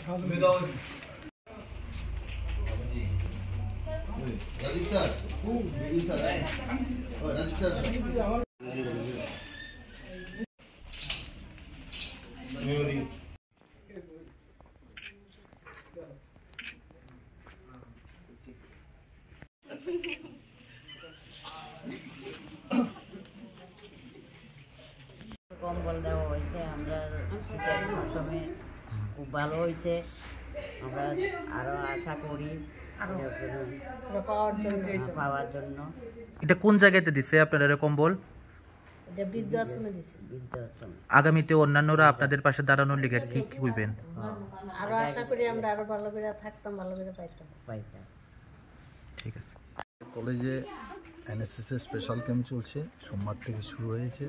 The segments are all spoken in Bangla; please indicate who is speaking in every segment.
Speaker 1: কম্বল দেওয়া হয়েছে, আমরা শীতের মৌসুমে খুব ভালো হয়েছে। আমরা আরো আশা করি পাওয়ার জন্য।
Speaker 2: এটা কোন জায়গাতে দিছে আপনারা কম্বল? আগামীতে অন্যান্যরা আপনাদের পাশে দাঁড়ানোর লিগে কি কি কইবেন?
Speaker 3: আরো আশা করি আমরা আরো ভালো করে থাকতাম, ভালো করে পাইতাম।
Speaker 2: ঠিক আছে।
Speaker 4: কলেজে এনএসএস এর স্পেশাল ক্যাম্প চলছে, সোমবার থেকে শুরু হয়েছে।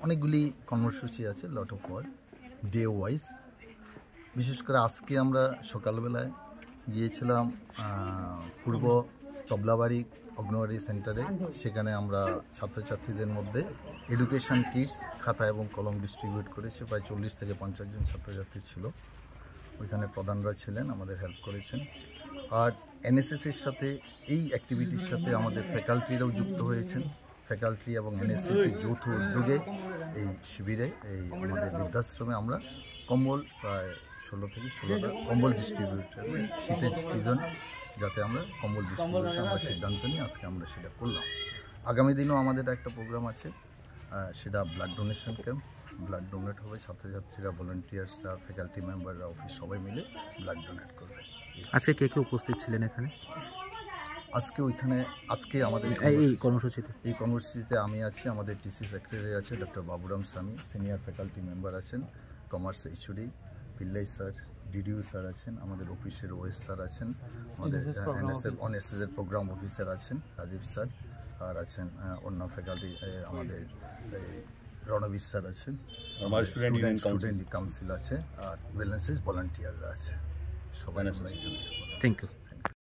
Speaker 4: অনেকগুলি কর্মসূচি আছে, lot of work day wise. বিশেষ করে আজকে আমরা সকালবেলায় গিয়েছিলাম পূর্ব তবলাবাড়ি অগ্নবাড়ি সেন্টারে। সেখানে আমরা ছাত্রছাত্রীদের মধ্যে এডুকেশন কিটস, খাতা এবং কলম ডিস্ট্রিবিউট করেছি। প্রায় 40 থেকে 50 জন ছাত্রছাত্রী ছিল। ওইখানে প্রধানরা ছিলেন, আমাদের হেল্প করেছেন। আর এনএসএসের সাথে এই অ্যাক্টিভিটির সাথে আমাদের ফ্যাকাল্টিরাও যুক্ত হয়েছেন। ফ্যাকাল্টি এবং এনএসএসের যৌথ উদ্যোগে এই শিবিরে, এই আমাদের বৃদ্ধাশ্রমে আমরা কম্বল প্রায় 16 থেকে 16টা কম্বল ডিস্ট্রিবিউট, শীতের সিজন যাতে আমরা কম্বল ডিস্ট্রিবিউশন আমরা সিদ্ধান্ত নিই, আজকে আমরা সেটা করলাম। আগামী দিনেও আমাদের একটা প্রোগ্রাম আছে, সেটা blood donation camp. Blood donate হবে, ছাত্রছাত্রীরা, ভলেন্টিয়ার্সরা, ফ্যাকাল্টি মেম্বাররা, অফিস সবাই মিলে ব্লাড ডোনেট করবে।
Speaker 2: আজকে কে কে উপস্থিত ছিলেন এখানে?
Speaker 4: আজকে আমাদের এই কর্মসূচিতে আমি আছি, আমাদের টিসি সেক্রেটারি আছে doctor Baburam Swami, senior faculty member আছেন, commerce HOD Pillai sir, DDO sir আছেন, আমাদের অফিসের ওএস স্যার আছেন, আমাদের এনএসএস এর প্রোগ্রাম অফিসার আছেন রাজীব স্যার, আর আছেন অন্য ফ্যাকাল্টি আমাদের রণবীর স্যার আছেন, স্টুডেন্ট কাউন্সিল আছে, আর ওয়েলনেস ভলান্টিয়াররা আছে। সবাই থ্যাংক ইউ।